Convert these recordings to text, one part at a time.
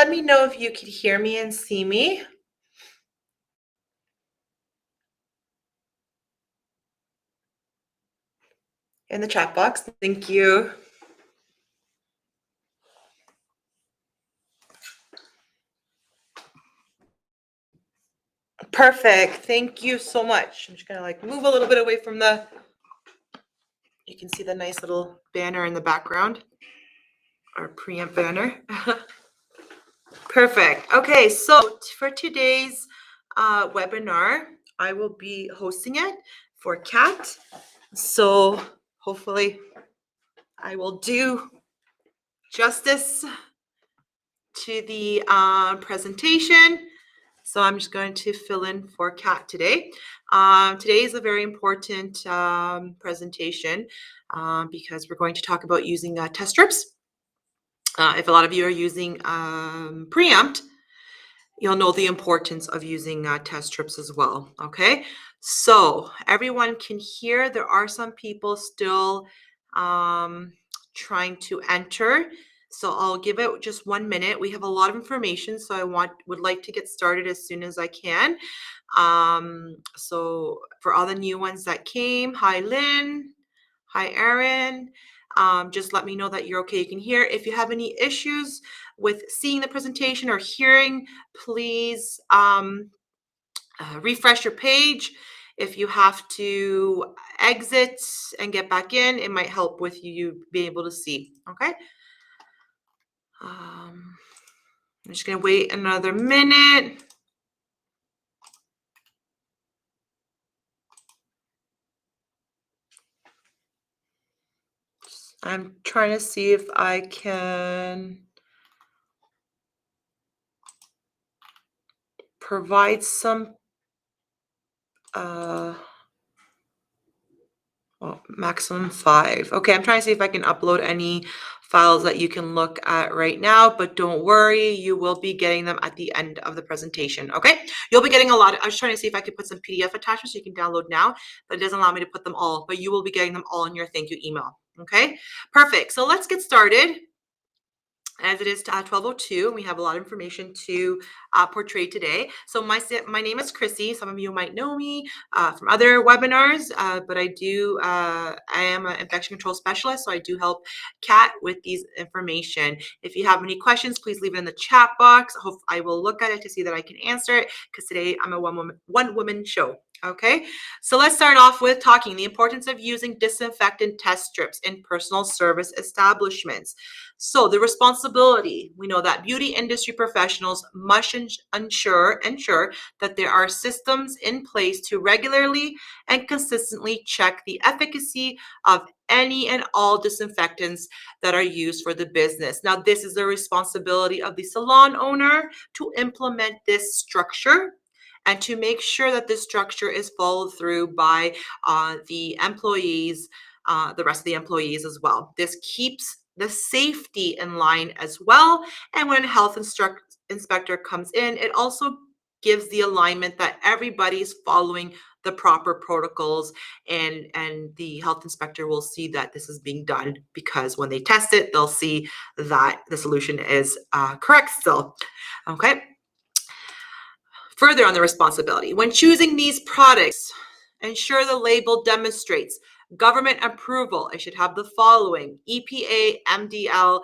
let me know if you can hear me and see me in the chat box. Thank you. Perfect. Thank you so much. I'm just gonna like move a little bit away from the, you can see the nice little banner in the background, our preamp banner. Perfect. Okay, so for today's webinar, I will be hosting it for Kat. So hopefully I will do justice to the presentation. So I'm just going to fill in for Kat today. Today is a very important presentation because we're going to talk about using test strips. If a lot of you are using Preamp, you'll know the importance of using test strips as well, okay? So everyone can hear. There are some people still trying to enter. So I'll give it just 1 minute. We have a lot of information, so I would like to get started as soon as I can. So for all the new ones that came, hi Lynn, hi Erin. Just let me know that you're okay, you can hear. If you have any issues with seeing the presentation or hearing, please refresh your page. If you have to exit and get back in, it might help with you being able to see, okay? I'm just gonna wait another minute. I'm trying to see if I can provide some well, maximum 5. Okay, I'm trying to see if I can upload any files that you can look at right now, but don't worry, you will be getting them at the end of the presentation, okay? You'll be getting a lot. I was trying to see if I could put some PDF attachments so you can download now, but it doesn't allow me to put them all, but you will be getting them all in your thank you email, okay? Perfect, so let's get started. As it is 12:02, we have a lot of information to portray today. So my name is Chrissy. Some of you might know me from other webinars, but I am an infection control specialist, so I do help Kat with these information. If you have any questions, please leave it in the chat box. I will look at it to see that I can answer it, because today I'm a one-woman show. Okay, so let's start off with talking the importance of using disinfectant test strips in personal service establishments. So the responsibility, we know that beauty industry professionals must ensure that there are systems in place to regularly and consistently check the efficacy of any and all disinfectants that are used for the business. Now, this is the responsibility of the salon owner to implement this structure and to make sure that this structure is followed through by the employees, the rest of the employees as well. This keeps the safety in line as well. And when a health inspector comes in, it also gives the alignment that everybody's following the proper protocols, and the health inspector will see that this is being done, because when they test it, they'll see that the solution is correct still, okay? Further on the responsibility, when choosing these products, ensure the label demonstrates government approval. It should have the following: EPA, MDL,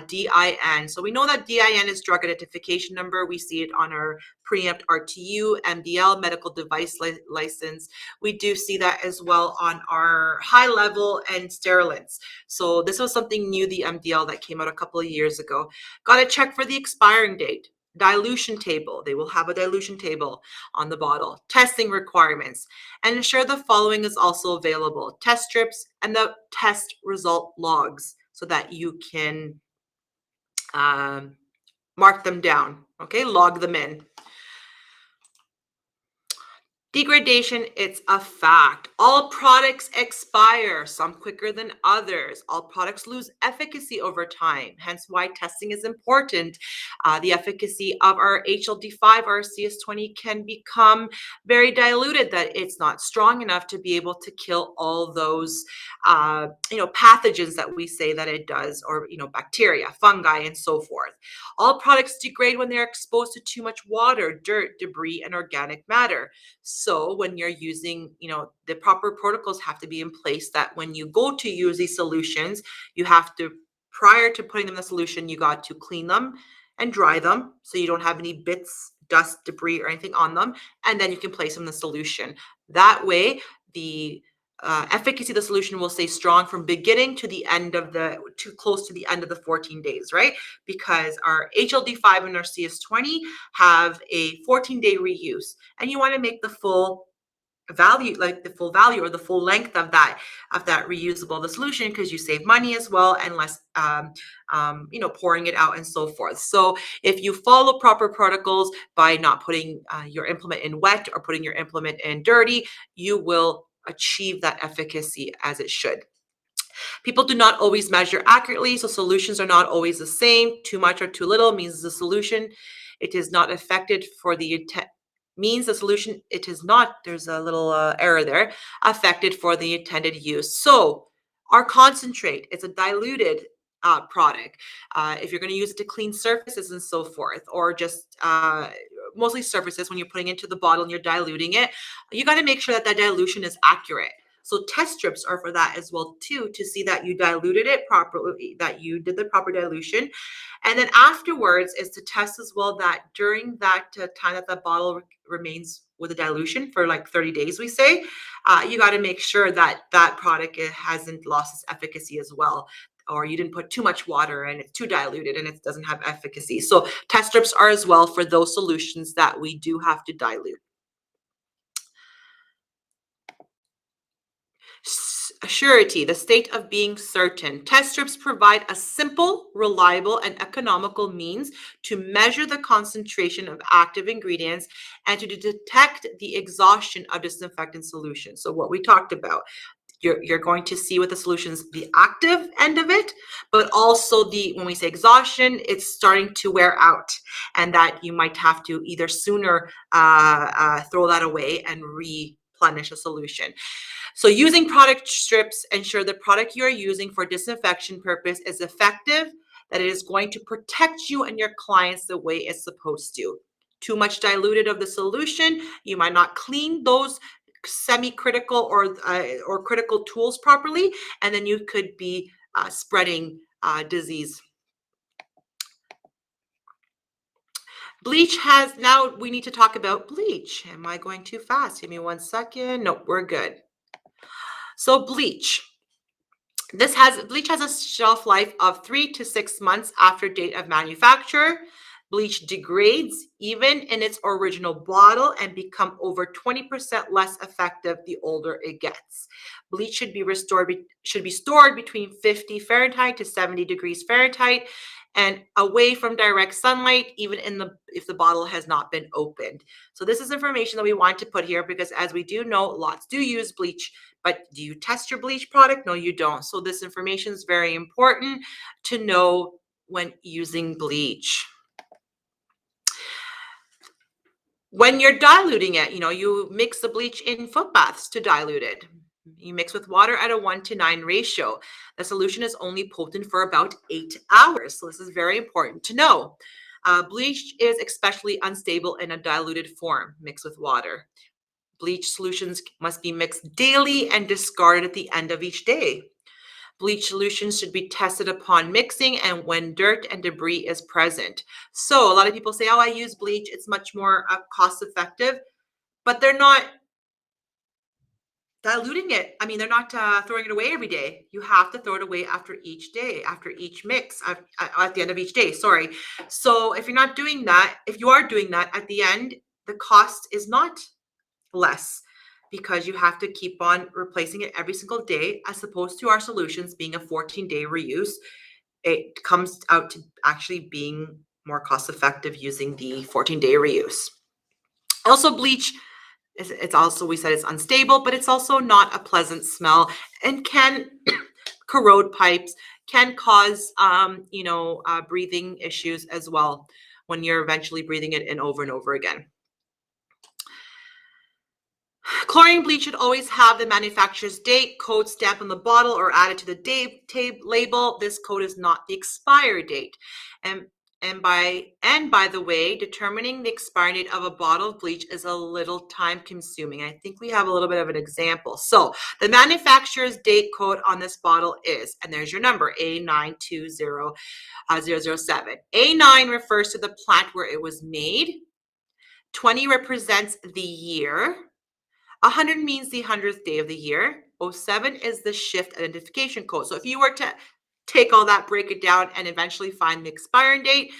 DIN. So we know that DIN is drug identification number. We see it on our Preamp RTU, MDL, medical device license. We do see that as well on our high level and sterilants. So this was something new, the MDL, that came out a couple of years ago. Got to check for the expiring date. Dilution table, they will have a dilution table on the bottle. Testing requirements, and ensure the following is also available: test strips and the test result logs, so that you can mark them down, okay, log them in. Degradation, it's a fact. All products expire, some quicker than others. All products lose efficacy over time, hence why testing is important. The efficacy of our HLD5, our CS20 can become very diluted, that it's not strong enough to be able to kill all those pathogens that we say that it does, or bacteria, fungi, and so forth. All products degrade when they're exposed to too much water, dirt, debris, and organic matter. So when you're using, the proper protocols have to be in place, that when you go to use these solutions, you have to, prior to putting them in the solution, you got to clean them and dry them so you don't have any bits, dust, debris, or anything on them. And then you can place them in the solution. That way, the efficacy of the solution will stay strong from beginning to the end of too close to the end of the 14 days, right? Because our HLD5 and our CS20 have a 14-day reuse, and you want to make the full value, or the full length of that reusable the solution, because you save money as well, and less pouring it out and so forth. So if you follow proper protocols by not putting your implement in wet or putting your implement in dirty, you will achieve that efficacy as it should. People do not always measure accurately, so solutions are not always the same. Too much or too little means the solution, it is not affected for the intent, means the solution, it is not, there's a little error there, affected for the intended use. So our concentrate, it's a diluted product. If you're going to use it to clean surfaces and so forth, or just mostly surfaces, when you're putting it into the bottle and you're diluting it, you got to make sure that that dilution is accurate. So test strips are for that as well too, to see that you diluted it properly, that you did the proper dilution. And then afterwards is to test as well that during that time that the bottle remains with a dilution for like 30 days, we say, you got to make sure that that product hasn't lost its efficacy as well, or you didn't put too much water and it's too diluted and it doesn't have efficacy. So test strips are as well for those solutions that we do have to dilute. Surety, the state of being certain. Test strips provide a simple, reliable, and economical means to measure the concentration of active ingredients and to detect the exhaustion of disinfectant solutions. So what we talked about, you're going to see with the solutions the active end of it, but also when we say exhaustion, it's starting to wear out, and that you might have to either sooner throw that away and replenish a solution. So using product strips, ensure the product you are using for disinfection purpose is effective, that it is going to protect you and your clients the way it's supposed to. Too much diluted of the solution, you might not clean those semi-critical or critical tools properly, and then you could be spreading disease. Bleach now we need to talk about bleach. Am I going too fast? Give me 1 second. Nope, we're good. So bleach. Bleach has a shelf life of 3 to 6 months after date of manufacture. Bleach degrades even in its original bottle and become over 20% less effective the older it gets. Bleach should be stored between 50 Fahrenheit to 70 degrees Fahrenheit and away from direct sunlight, even if the bottle has not been opened. So this is information that we want to put here, because as we do know, lots do use bleach, but do you test your bleach product? No, you don't. So this information is very important to know when using bleach. When you're diluting it, you mix the bleach in foot baths to dilute it. You mix with water at a 1:9 ratio. The solution is only potent for about 8 hours. So this is very important to know. Bleach is especially unstable in a diluted form mixed with water. Bleach solutions must be mixed daily and discarded at the end of each day. Bleach solutions should be tested upon mixing and when dirt and debris is present. So a lot of people say, oh, I use bleach, it's much more cost effective, but they're not diluting it. I mean, they're not throwing it away every day. You have to throw it away after each day, after each mix, at the end of each day, sorry. So if you're not doing that, if you are doing that at the end, the cost is not less, because you have to keep on replacing it every single day, as opposed to our solutions being a 14-day reuse. It comes out to actually being more cost effective using the 14-day reuse. Also, bleach It's also, we said it's unstable, but it's also not a pleasant smell and can corrode pipes, can cause, breathing issues as well when you're eventually breathing it in over and over again. Chlorine bleach should always have the manufacturer's date code stamped on the bottle or added to the date label. This code is not the expiry date. And by the way, determining the expiry date of a bottle of bleach is a little time consuming. I think we have a little bit of an example. So the manufacturer's date code on this bottle is, and there's your number, A920007. A9 refers to the plant where it was made. 20 represents the year. 100 means the 100th day of the year. 07 is the shift identification code. So if you were to take all that, break it down, and eventually find the expiring date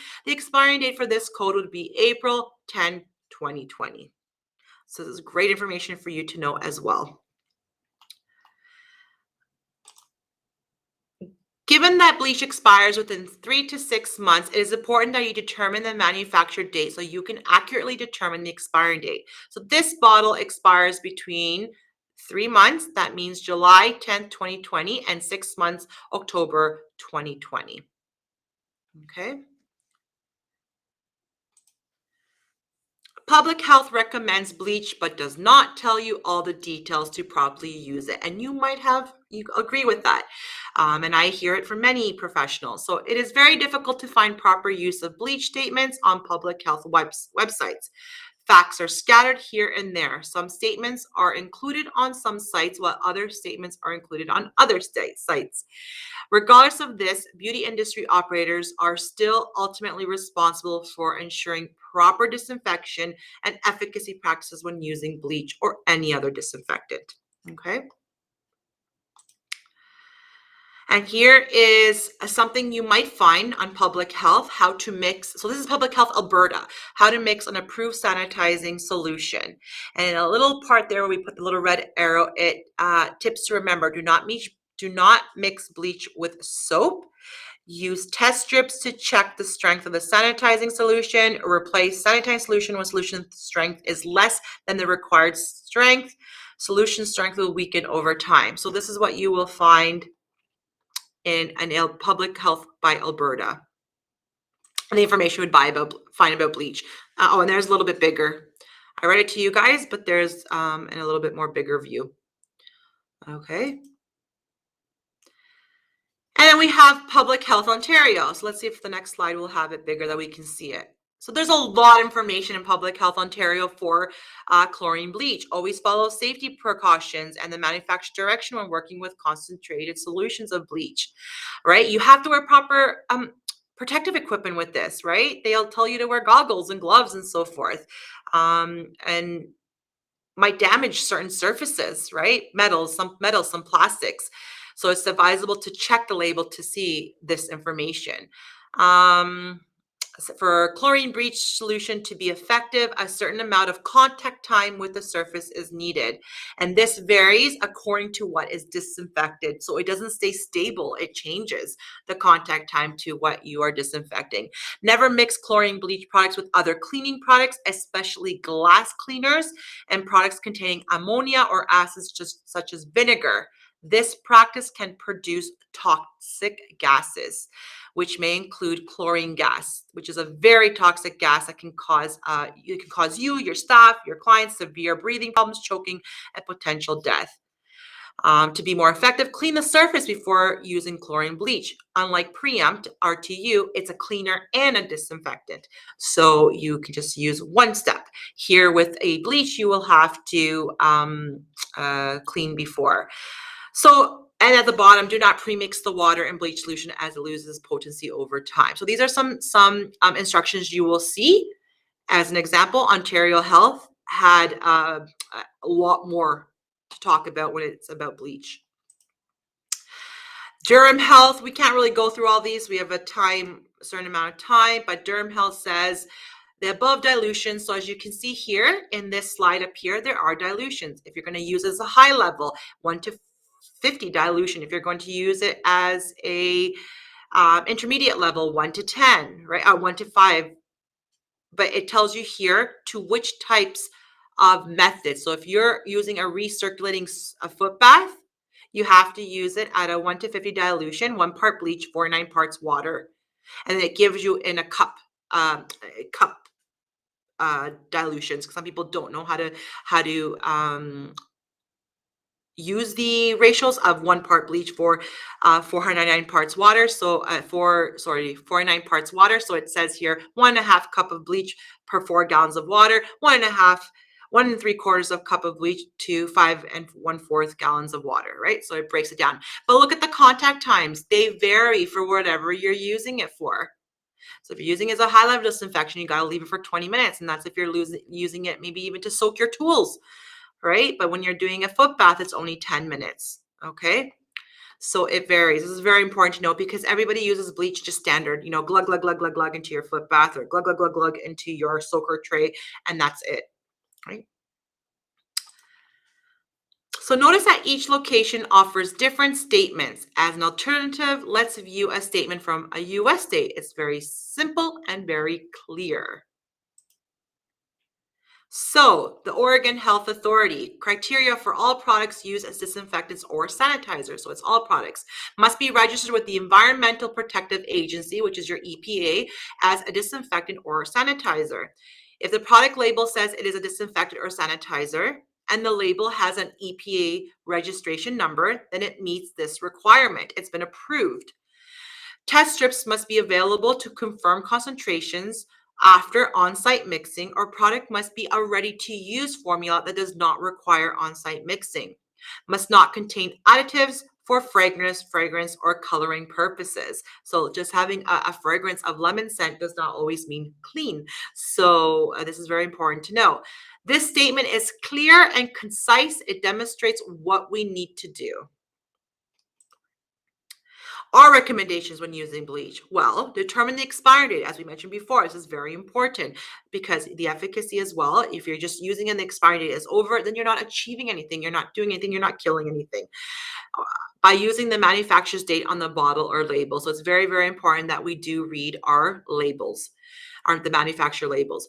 for this code would be April 10, 2020. So this is great information for you to know as well. Given that bleach expires within 3 to 6 months, it is important that you determine the manufacturer date so you can accurately determine the expiring date. So this bottle expires between 3 months, that means July 10th, 2020, and 6 months, October 2020. Okay. Public health recommends bleach, but does not tell you all the details to properly use it. And you agree with that. And I hear it from many professionals. So it is very difficult to find proper use of bleach statements on public health websites. Facts are scattered here and there. Some statements are included on some sites, while other statements are included on other sites. Regardless of this, beauty industry operators are still ultimately responsible for ensuring proper disinfection and efficacy practices when using bleach or any other disinfectant. Okay. And here is something you might find on Public Health, how to mix. So this is Public Health Alberta, how to mix an approved sanitizing solution. And in a little part there where we put the little red arrow, it tips to remember, do not mix bleach with soap. Use test strips to check the strength of the sanitizing solution. Replace sanitizing solution when solution strength is less than the required strength. Solution strength will weaken over time. So this is what you will find in Public Health by Alberta. And the information would find about bleach. And there's a little bit bigger. I read it to you guys, but there's in a little bit more bigger view. Okay. And then we have Public Health Ontario. So let's see if the next slide will have it bigger that we can see it. So there's a lot of information in Public Health Ontario for chlorine bleach. Always follow safety precautions and the manufacturer direction when working with concentrated solutions of bleach, right? You have to wear proper protective equipment with this, right? They'll tell you to wear goggles and gloves and so forth. And might damage certain surfaces, right? Some metals, some plastics. So it's advisable to check the label to see this information. For chlorine bleach solution to be effective, a certain amount of contact time with the surface is needed. And this varies according to what is disinfected. So it doesn't stay stable. It changes the contact time to what you are disinfecting. Never mix chlorine bleach products with other cleaning products, especially glass cleaners and products containing ammonia or acids such as vinegar. This practice can produce toxic gases, which may include chlorine gas, which is a very toxic gas that can cause you, your staff, your clients severe breathing problems, choking, and potential death. To be more effective, clean the surface before using chlorine bleach. Unlike Preamp, RTU, it's a cleaner and a disinfectant. So you can just use one step. Here with a bleach, you will have to clean before. So, and at the bottom, do not premix the water and bleach solution as it loses potency over time. So these are some instructions you will see. As an example, Ontario Health had a lot more to talk about when it's about bleach. Durham Health, we can't really go through all these. We have a certain amount of time, but Durham Health says the above dilutions. So as you can see here in this slide up here, there are dilutions. If you're going to use it as a high level, 1 to 50 dilution. If you're going to use it as a intermediate level, 1 to 10, right? 1 to 5. But it tells you here to which types of methods. So if you're using a recirculating a foot bath, you have to use it at a 1 to 50 dilution, 1 part bleach, 49 parts water. And then it gives you in a cup, dilutions. Some people don't know how to use the ratios of 1 part bleach for 499 parts water. So 49 parts water. So it says here 1.5 cup of bleach per 4 gallons of water, 1.75 cup of bleach to 5 1/4 gallons of water, right? So it breaks it down. But look at the contact times. They vary for whatever you're using it for. So if you're using it as a high level disinfection, you got to leave it for 20 minutes. And that's if you're using it maybe even to soak your tools, right? But when you're doing a foot bath, it's only 10 minutes, okay? So it varies. This is very important to know because everybody uses bleach just standard, glug, glug, glug, glug, glug into your foot bath or glug, glug, glug, glug into your soaker tray, and that's it, right? So notice that each location offers different statements. As an alternative, let's view a statement from a US state. It's very simple and very clear. So, the Oregon Health Authority, criteria for all products used as disinfectants or sanitizers, so it's all products, must be registered with the Environmental Protective Agency, which is your EPA, as a disinfectant or sanitizer. If the product label says it is a disinfectant or sanitizer, and the label has an EPA registration number, then it meets this requirement. It's been approved. Test strips must be available to confirm concentrations after on-site mixing, or product must be a ready-to-use formula that does not require on-site mixing. Must not contain additives for fragrance, or coloring purposes. So just having a fragrance of lemon scent does not always mean clean. So this is very important to know. This statement is clear and concise. It demonstrates what we need to do. Our recommendations when using bleach? Well, determine the expiry date. As we mentioned before, this is very important because the efficacy as well, if you're just using and the expiry date is over, then you're not achieving anything. You're not doing anything. You're not killing anything. By using the manufacturer's date on the bottle or label. So it's very, very important that we do read our labels, the manufacturer labels.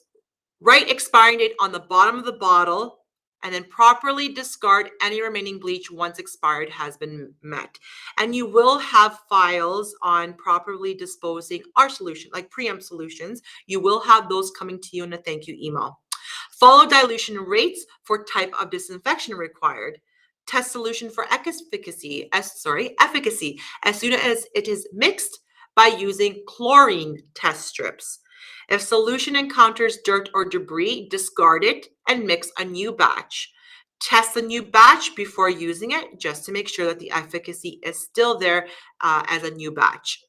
Write expiring date on the bottom of the bottle and then properly discard any remaining bleach once expired has been met. And you will have files on properly disposing our solution, like Preamp solutions. You will have those coming to you in a thank you email. Follow dilution rates for type of disinfection required. Test solution for efficacy as soon as it is mixed by using chlorine test strips. If solution encounters dirt or debris, discard it and mix a new batch. Test the new batch before using it just to make sure that the efficacy is still there as a new batch.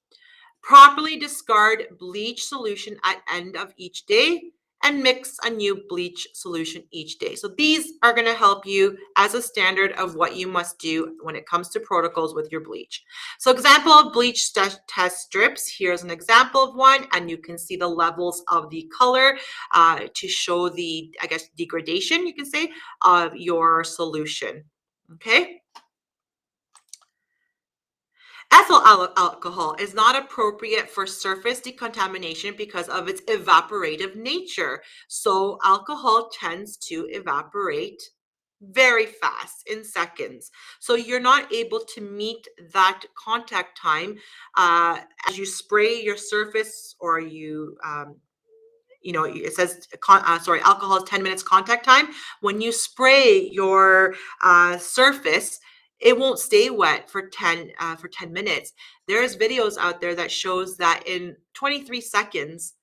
Properly discard bleach solution at end of each day and mix a new bleach solution each day. So these are going to help you as a standard of what you must do when it comes to protocols with your bleach. So example of bleach test strips. Here's an example of one, and you can see the levels of the color to show the, degradation, you can say, of your solution. Okay. Ethyl alcohol is not appropriate for surface decontamination because of its evaporative nature. So alcohol tends to evaporate very fast in seconds. So you're not able to meet that contact time as you spray your surface or you it says alcohol is 10 minutes contact time. When you spray your surface, it won't stay wet for 10 minutes. There's videos out there that shows that in 23 seconds,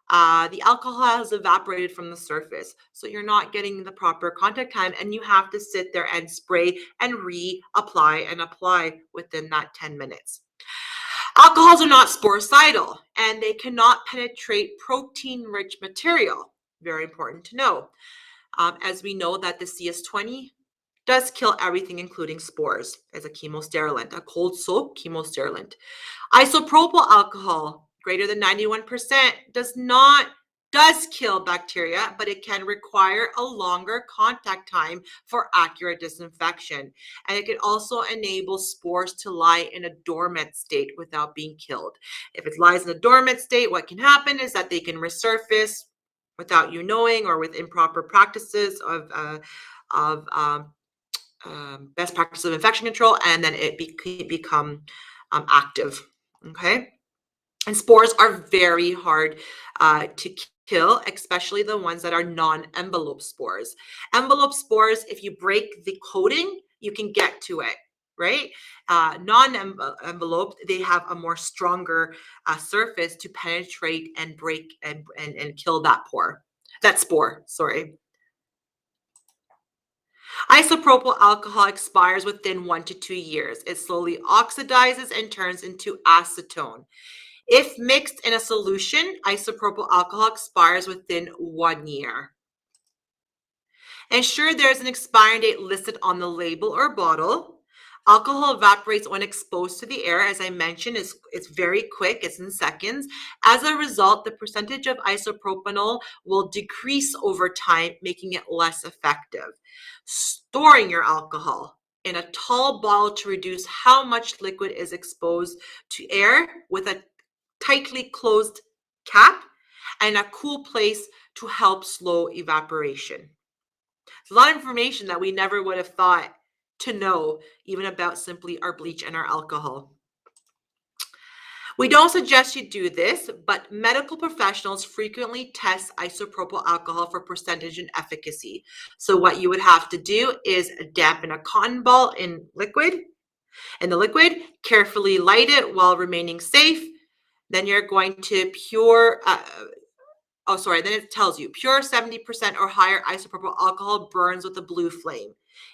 the alcohol has evaporated from the surface. So you're not getting the proper contact time, and you have to sit there and spray and reapply and apply within that 10 minutes. Alcohols are not sporicidal, and they cannot penetrate protein-rich material. Very important to know. As we know that the CS20 does kill everything, including spores, as a chemosterilant, a cold soap chemosterilant. Isopropyl alcohol, greater than 91%, does kill bacteria, but it can require a longer contact time for accurate disinfection. And it can also enable spores to lie in a dormant state without being killed. If it lies in a dormant state, what can happen is that they can resurface without you knowing, or with improper practices of best practice of infection control, and then it become active. Okay. And spores are very hard to kill, especially the ones that are non-envelope spores. Envelope spores, if you break the coating, you can get to it, right? Non-envelope, they have a more stronger surface to penetrate and break and kill that spore, sorry. Isopropyl alcohol expires within 1 to 2 years. It slowly oxidizes and turns into acetone. If mixed in a solution, isopropyl alcohol expires within 1 year. Ensure there's an expiring date listed on the label or bottle. Alcohol evaporates when exposed to the air. As I mentioned, it's very quick. It's in seconds. As a result, the percentage of isopropanol will decrease over time, making it less effective. Storing your alcohol in a tall bottle to reduce how much liquid is exposed to air with a tightly closed cap and a cool place to help slow evaporation. It's a lot of information that we never would have thought to know, even about simply our bleach and our alcohol. We don't suggest you do this, but medical professionals frequently test isopropyl alcohol for percentage and efficacy. So what you would have to do is dampen a cotton ball in the liquid, carefully light it while remaining safe. Then you're going to then it tells you pure 70% or higher isopropyl alcohol burns with a blue flame.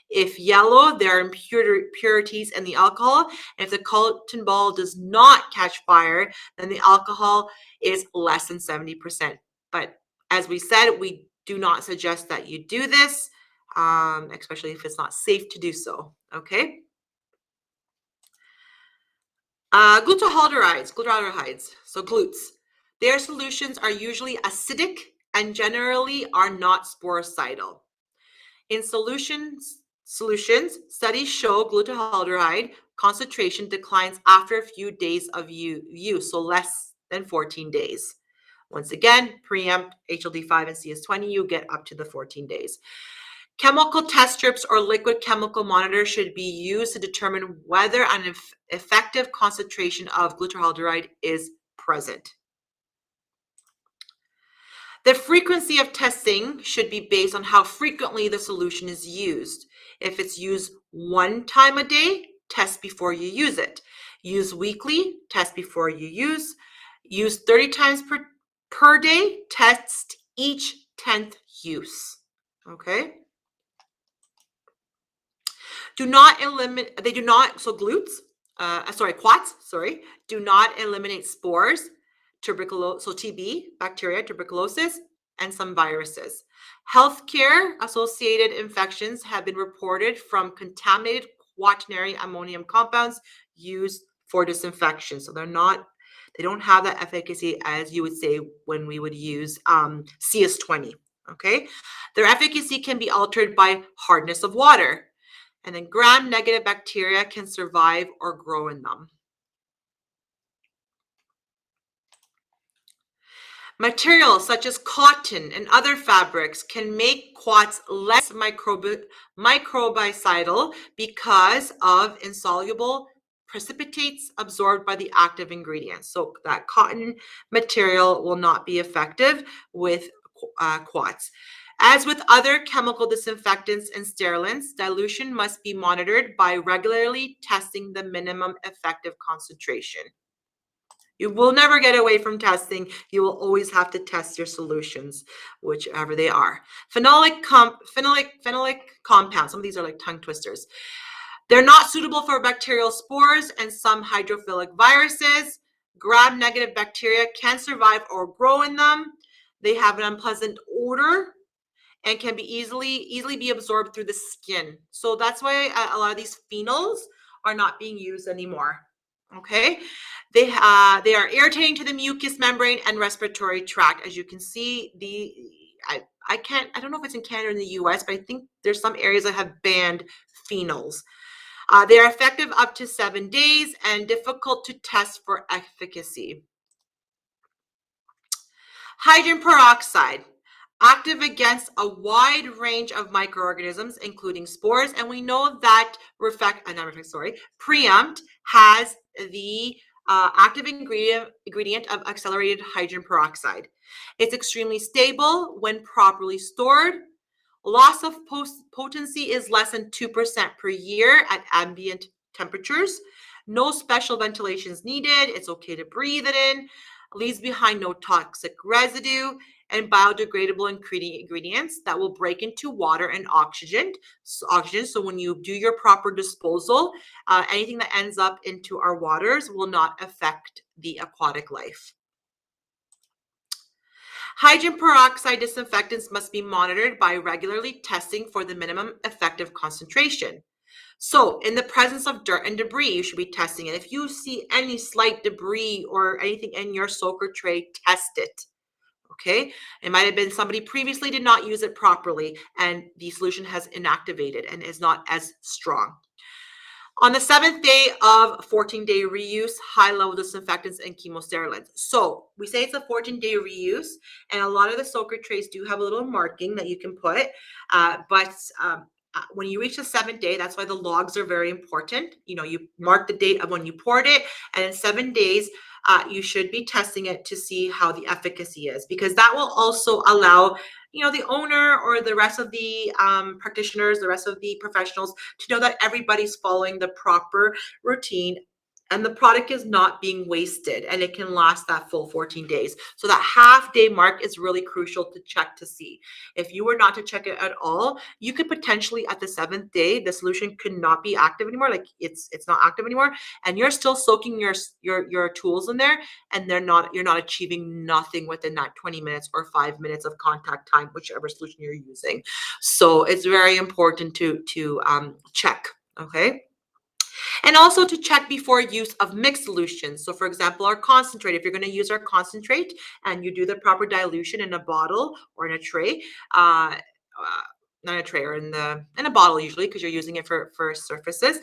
If yellow, there are impurities in the alcohol. And if the cotton ball does not catch fire, then the alcohol is less than 70%. But as we said, we do not suggest that you do this, especially if it's not safe to do so. Okay. Glutathione, so glutes. Their solutions are usually acidic and generally are not sporicidal. In solutions, studies show glutathione concentration declines after a few days of use, so less than 14 days. Once again, Preamp, HLD5, and CS20, you get up to the 14 days. Chemical test strips or liquid chemical monitor should be used to determine whether an effective concentration of glutathione is present. The frequency of testing should be based on how frequently the solution is used. If it's used 1 time a day, test before you use it. Use weekly, test before you use. Use 30 times per day, test each 10th use. Okay? Quats, do not eliminate spores, TB, bacteria, tuberculosis, and some viruses. Healthcare associated infections have been reported from contaminated quaternary ammonium compounds used for disinfection. So they don't have that efficacy as you would say when we would use CS20. Okay, their efficacy can be altered by hardness of water. And then gram-negative bacteria can survive or grow in them. Materials such as cotton and other fabrics can make quats less microbicidal because of insoluble precipitates absorbed by the active ingredients. So that cotton material will not be effective with quats. As with other chemical disinfectants and sterilants, dilution must be monitored by regularly testing the minimum effective concentration. You will never get away from testing. You will always have to test your solutions, whichever they are. Phenolic compounds, some of these are like tongue twisters. They're not suitable for bacterial spores and some hydrophilic viruses. Gram-negative bacteria can survive or grow in them. They have an unpleasant odor and can be easily be absorbed through the skin. So that's why a lot of these phenols are not being used anymore. Okay, they are irritating to the mucous membrane and respiratory tract. As you can see, I don't know if it's in Canada or in the US, but I think there's some areas that have banned phenols. They are effective up to 7 days and difficult to test for efficacy. Hydrogen peroxide. active against a wide range of microorganisms, including spores. And we know that Preamp has the active ingredient of accelerated hydrogen peroxide. It's extremely stable when properly stored. Loss of potency is less than 2% per year at ambient temperatures. No special ventilation is needed. It's okay to breathe it in. Leaves behind no toxic residue and biodegradable ingredients that will break into water and oxygen. So when you do your proper disposal, anything that ends up into our waters will not affect the aquatic life. Hydrogen peroxide disinfectants must be monitored by regularly testing for the minimum effective concentration. So in the presence of dirt and debris, you should be testing it. If you see any slight debris or anything in your soaker tray, test it. Okay, it might have been somebody previously did not use it properly and the solution has inactivated and is not as strong. On the 7th day of 14-day reuse, high-level disinfectants and chemosterilants. So we say it's a 14-day reuse, and a lot of the soaker trays do have a little marking that you can put, but when you reach the 7th day, that's why the logs are very important. You know, you mark the date of when you poured it, and in 7 days, you should be testing it to see how the efficacy is, because that will also allow, you know, the owner or the rest of the practitioners, the rest of the professionals to know that everybody's following the proper routine and the product is not being wasted and it can last that full 14 days. So that half-day mark is really crucial to check to see. If you were not to check it at all, you could potentially at the 7th day, the solution could not be active anymore. Like it's not active anymore, and you're still soaking your tools in there, and you're not achieving nothing within that 20 minutes or 5 minutes of contact time, whichever solution you're using. So it's very important to check. Okay. And also to check before use of mixed solutions. So for example, our concentrate, if you're going to use our concentrate and you do the proper dilution in a bottle or in a tray, not a tray or in a bottle usually, because you're using it for surfaces,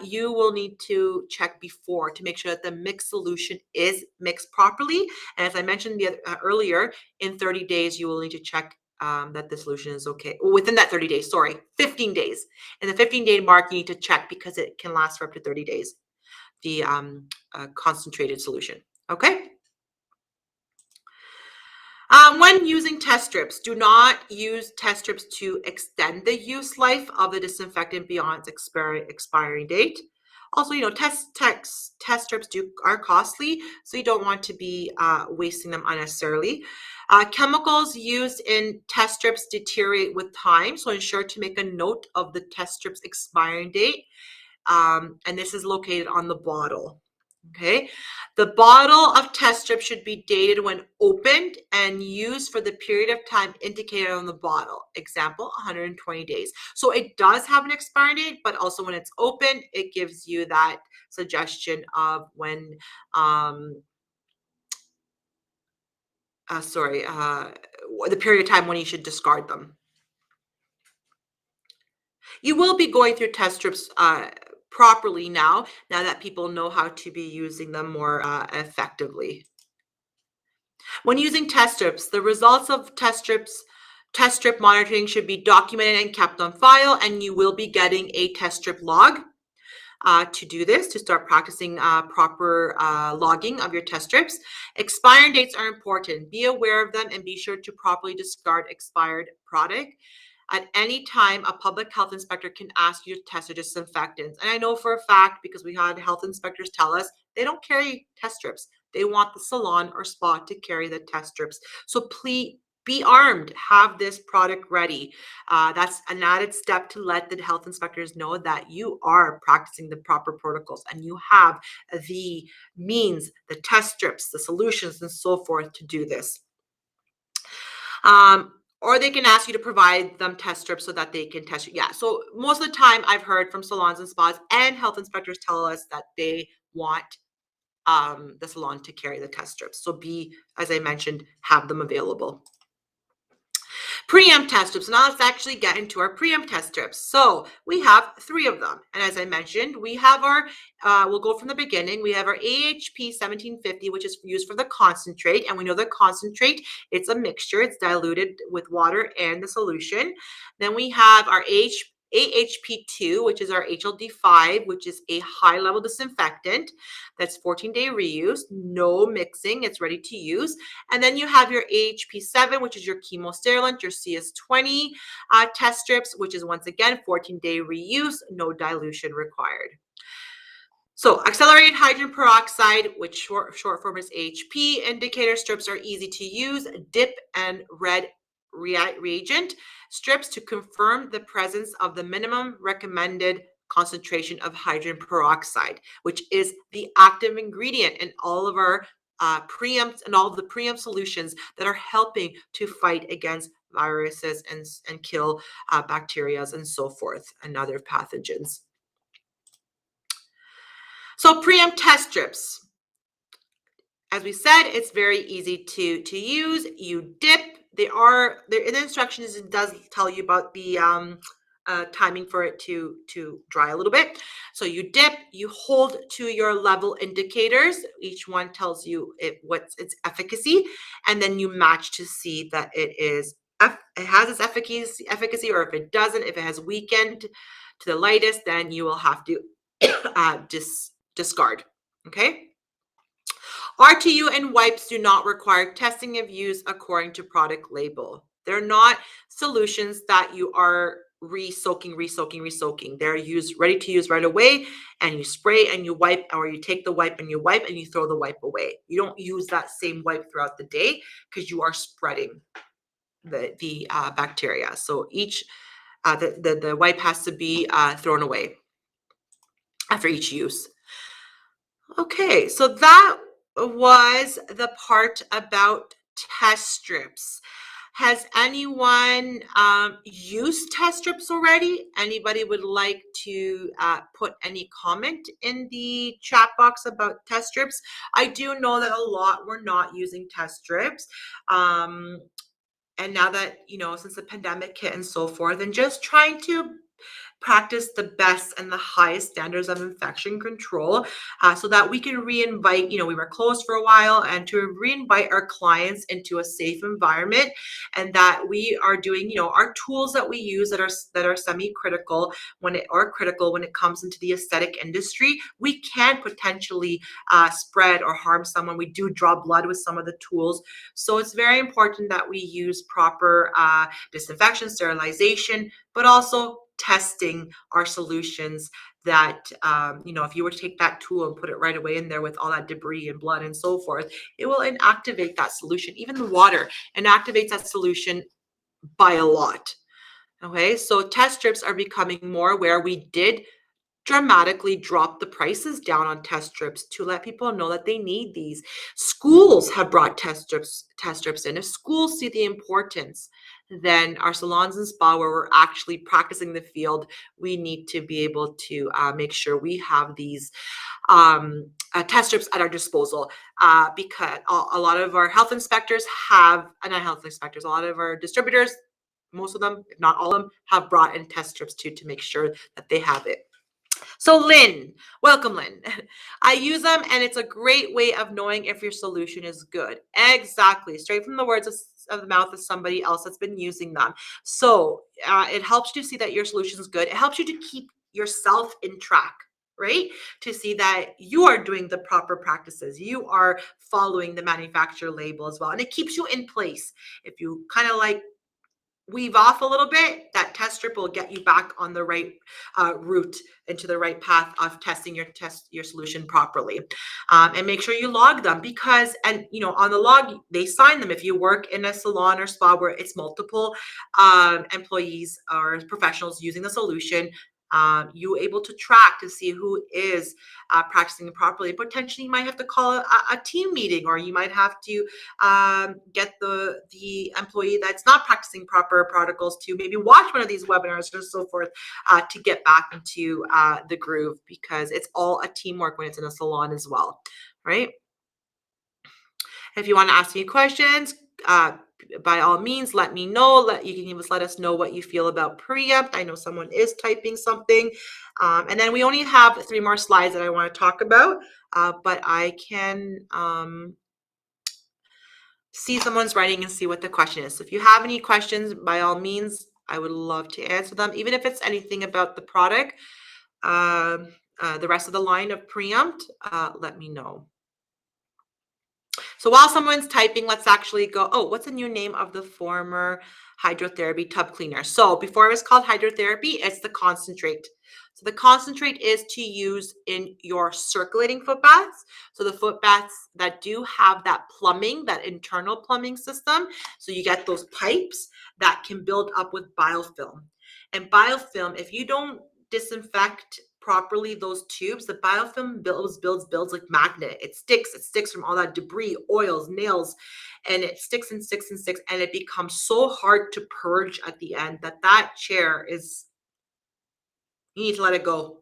you will need to check before to make sure that the mixed solution is mixed properly. And as I mentioned earlier, in 30 days, you will need to check that the solution is okay. Within that 30 days, 15 days. In the 15-day mark, you need to check because it can last for up to 30 days, the concentrated solution. Okay. When using test strips, do not use test strips to extend the use life of the disinfectant beyond its expiring date. Also, you know, test strips are costly, so you don't want to be wasting them unnecessarily. Chemicals used in test strips deteriorate with time, so ensure to make a note of the test strip's expiring date, and this is located on the bottle. Okay, the bottle of test strip should be dated when opened and used for the period of time indicated on the bottle. Example, 120 days. So it does have an expiry date, but also when it's open, it gives you that suggestion of when, the period of time when you should discard them. You will be going through test strips properly now that people know how to be using them more effectively. When using test strips, the results of test strip monitoring should be documented and kept on file, and you will be getting a test strip log to do this, to start practicing proper logging of your test strips. Expiring dates are important. Be aware of them and be sure to properly discard expired product. At any time, a public health inspector can ask you to test your disinfectants. And I know for a fact, because we had health inspectors tell us, they don't carry test strips. They want the salon or spa to carry the test strips. So please be armed, have this product ready. That's an added step to let the health inspectors know that you are practicing the proper protocols and you have the means, the test strips, the solutions, and so forth to do this. Or they can ask you to provide them test strips so that they can test you. Yeah, so most of the time I've heard from salons and spas and health inspectors tell us that they want the salon to carry the test strips. So as I mentioned, have them available. Preamp test strips. Now let's actually get into our preamp test strips. So we have 3 of them. And as I mentioned, we have our, we'll go from the beginning. We have our AHP 1750, which is used for the concentrate. And we know the concentrate, it's a mixture. It's diluted with water and the solution. Then we have our AHP2, which is our HLD5, which is a high-level disinfectant. That's 14-day reuse, no mixing, it's ready to use. And then you have your AHP7, which is your chemosterilant, your CS20 test strips, which is once again 14-day reuse, no dilution required. So accelerated hydrogen peroxide, which short form is AHP, indicator strips are easy to use, dip and red reagent strips to confirm the presence of the minimum recommended concentration of hydrogen peroxide, which is the active ingredient in all of our preamps and all of the preamp solutions that are helping to fight against viruses and kill bacteria and so forth and other pathogens. So preamp test strips. As we said, it's very easy to use. You dip. In the instructions, it does tell you about the timing for it to dry a little bit. So you dip, you hold to your level indicators. Each one tells you what's its efficacy, and then you match to see that it has its efficacy, or if it doesn't, if it has weakened to the lightest, then you will have to discard. Okay. RTU and wipes do not require testing of use according to product label. They're not solutions that you are re-soaking. They're ready to use right away, and you spray and you wipe, or you take the wipe and you wipe and you throw the wipe away. You don't use that same wipe throughout the day because you are spreading the bacteria. So each the wipe has to be thrown away after each use. Okay, so that was the part about test strips. Has anyone used test strips already? Anybody would like to put any comment in the chat box about test strips? I do know that a lot were not using test strips. And now that, since the pandemic hit and so forth, and just trying to practice the best and the highest standards of infection control so that we can reinvite, we were closed for a while, and to reinvite our clients into a safe environment, and that we are doing, our tools that we use that are semi-critical critical when it comes into the aesthetic industry. We can potentially spread or harm someone. We do draw blood with some of the tools. So it's very important that we use proper disinfection, sterilization, but also testing our solutions that, if you were to take that tool and put it right away in there with all that debris and blood and so forth, it will inactivate that solution. Even the water inactivates that solution by a lot. Okay, so test strips are becoming more aware. We did dramatically drop the prices down on test strips to let people know that they need these. Schools have brought test strips in. If schools see the importance, then our salons and spa, where we're actually practicing the field, we need to be able to make sure we have these test strips at our disposal, because a lot of our health inspectors a lot of our distributors, most of them, if not all of them, have brought in test strips to make sure that they have it. So Lynn, welcome Lynn. I use them, and it's a great way of knowing if your solution is good. Exactly, straight from the words of the mouth of somebody else that's been using them. So it helps you to see that your solution is good. It helps you to keep yourself in track, right? To see that you are doing the proper practices. You are following the manufacturer label as well. And it keeps you in place. If you kind of weave off a little bit, that test strip will get you back on the right route, into the right path of testing your solution properly. And make sure you log them, because, on the log, they sign them. If you work in a salon or spa where it's multiple employees or professionals using the solution, you're able to track to see who is practicing properly. Potentially, you might have to call a team meeting, or you might have to get the employee that's not practicing proper protocols to maybe watch one of these webinars or so forth to get back into the groove, because it's all a teamwork when it's in a salon as well, right? If you want to ask me questions, by all means, let me know. You can even let us know what you feel about Preamp. I know someone is typing something. And then we only have 3 more slides that I want to talk about, but I can see someone's writing and see what the question is. So if you have any questions, by all means, I would love to answer them, even if it's anything about the product, the rest of the line of Preamp, let me know. So while someone's typing, let's actually go, oh, what's the new name of the former hydrotherapy tub cleaner? So before it was called hydrotherapy, it's the concentrate. So the concentrate is to use in your circulating foot baths. So the foot baths that do have that plumbing, that internal plumbing system. So you get those pipes that can build up with biofilm. And biofilm, if you don't disinfect properly those tubes, the biofilm builds like magnet. It sticks from all that debris, oils, nails, and it sticks and sticks and sticks, and it becomes so hard to purge at the end that chair is, you need to let it go,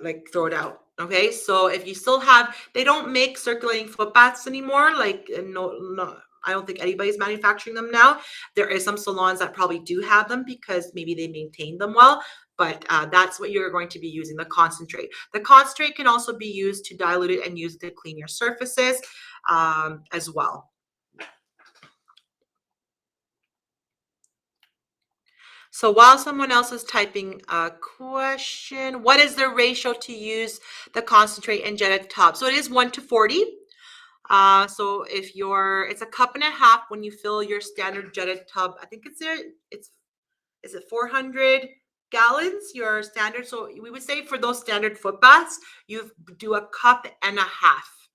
like throw it out. Okay, so if you still have, they don't make circulating foot baths anymore, like no, I don't think anybody's manufacturing them now. There is some salons that probably do have them because maybe they maintain them well, but that's what you're going to be using, the concentrate. The concentrate can also be used to dilute it and use it to clean your surfaces as well. So while someone else is typing a question, what is the ratio to use the concentrate and jetted top? So it is 1:40. So if it's a cup and a half when you fill your standard jetted tub. I think is it 400 gallons, your standard? So we would say for those standard foot baths, you do a cup and a half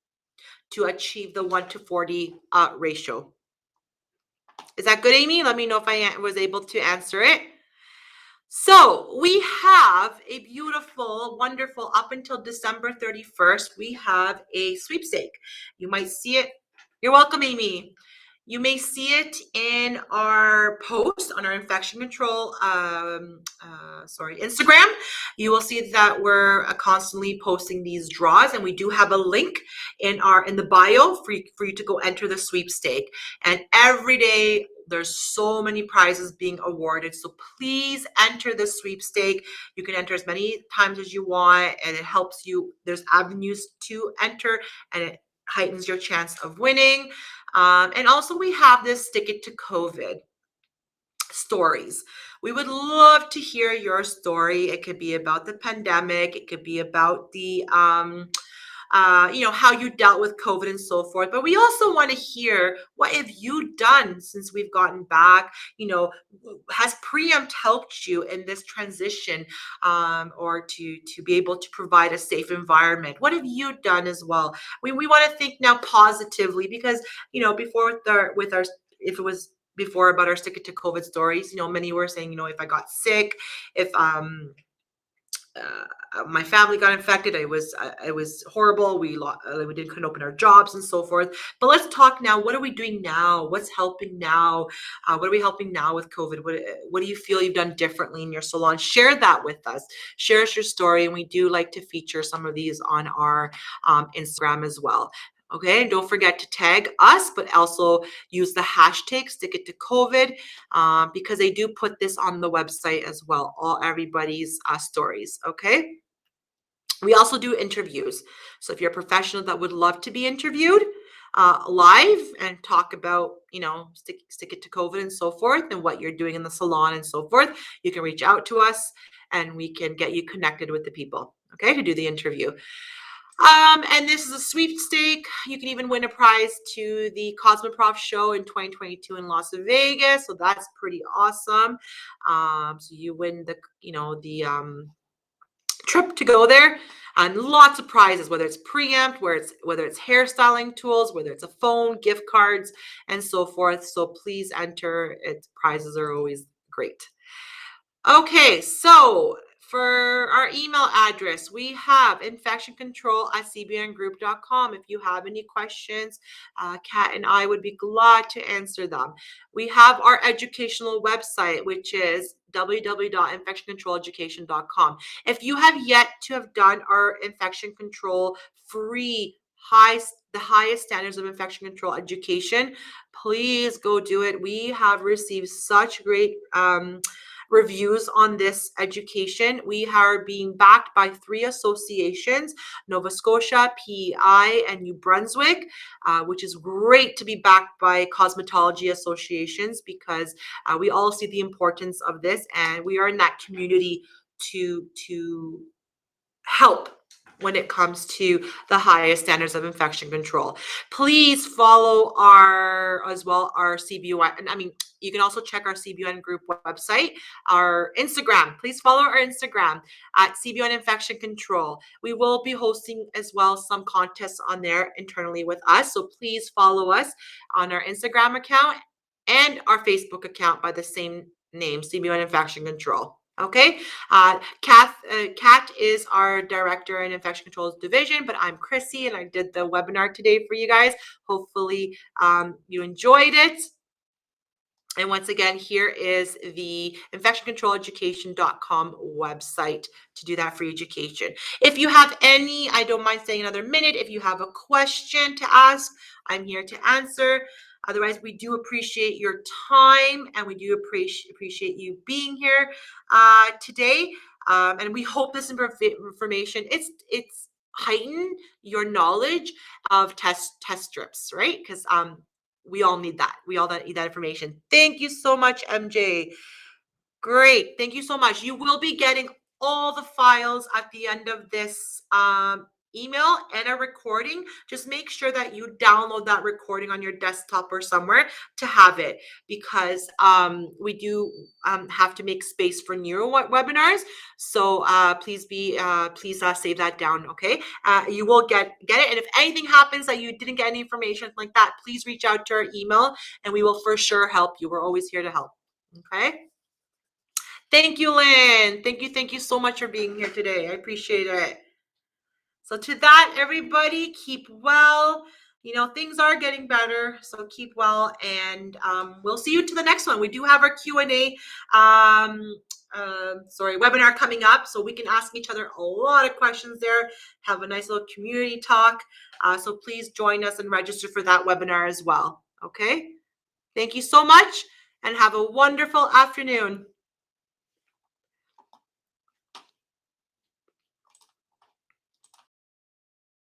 to achieve the 1:40 ratio. Is that good, Amy? Let me know if I was able to answer it. So we have a beautiful, wonderful, up until December 31st, we have a sweepstake. You might see it. You're welcome, Amy. You may see it in our post on our infection control, Instagram. You will see that we're constantly posting these draws, and we do have a link in the bio for you to go enter the sweepstake. And every day there's so many prizes being awarded. So please enter the sweepstake. You can enter as many times as you want, and it helps you. There's avenues to enter, and it heightens your chance of winning. And also we have this Stick It to COVID stories. We would love to hear your story. It could be about the pandemic. It could be about the, how you dealt with COVID and so forth. But we also want to hear, what have you done since we've gotten back? Has Preamp helped you in this transition, or to be able to provide a safe environment? What have you done as well? We want to think now positively, because before if it was before about our Stick It to COVID stories, many were saying, if I got sick, if my family got infected, it was horrible. We couldn't open our jobs and so forth. But let's talk now. What are we doing now? What's helping now? What are we helping now with COVID? What do you feel you've done differently in your salon? Share that with us. Share us your story, and we do like to feature some of these on our Instagram as well. Okay, and don't forget to tag us, but also use the hashtag Stick It to COVID, because they do put this on the website as well, everybody's stories. Okay, we also do interviews. So if you're a professional that would love to be interviewed live and talk about, stick it to COVID and so forth, and what you're doing in the salon and so forth, you can reach out to us and we can get you connected with the people, okay, to do the interview. And this is a sweepstake. You can even win a prize to the Cosmoprof Show in 2022 in Las Vegas. So that's pretty awesome. So you win the trip to go there, and lots of prizes, whether it's Preamp, whether it's hairstyling tools, whether it's a phone, gift cards, and so forth. So please enter. Prizes are always great. Okay, so for our email address, we have infectioncontrol@cbngroup.com. If you have any questions, Kat and I would be glad to answer them. We have our educational website, which is www.infectioncontroleducation.com. If you have yet to have done our infection control free the highest standards of infection control education. Please go do it. We have received such great reviews on this education. We are being backed by 3 associations, Nova Scotia, PEI, and New Brunswick, which is great to be backed by cosmetology associations, because we all see the importance of this, and we are in that community to help when it comes to the highest standards of infection control. Please follow our CBUN, and I mean, you can also check our CBUN group website, our Instagram. Please follow our Instagram at CBUN Infection Control. We will be hosting as well some contests on there internally with us. So please follow us on our Instagram account and our Facebook account by the same name, CBUN Infection Control. Okay, Kat is our director in infection controls division, but I'm Chrissy, and I did the webinar today for you guys. Hopefully you enjoyed it. And once again, here is the infectioncontroleducation.com website to do that free education. If you have any, I don't mind staying another minute. If you have a question to ask, I'm here to answer. Otherwise, we do appreciate your time, and we do appreciate you being here today. And we hope this information, it's heighten your knowledge of test strips, right? Because we all need that. We all need that information. Thank you so much, MJ. Great. Thank you so much. You will be getting all the files at the end of this email and a recording. Just make sure that you download that recording on your desktop or somewhere to have it, because we do have to make space for new webinars. So please save that down. Okay, you will get it. And if anything happens that you didn't get any information like that, please reach out to our email, and we will for sure help you. We're always here to help. Okay. Thank you, Lynn. Thank you so much for being here today. I appreciate it. So to that, everybody, keep well. You know, things are getting better, so keep well, and we'll see you to the next one. We do have our Q&A webinar coming up, so we can ask each other a lot of questions there, have a nice little community talk. So please join us and register for that webinar as well. Okay? Thank you so much, and have a wonderful afternoon.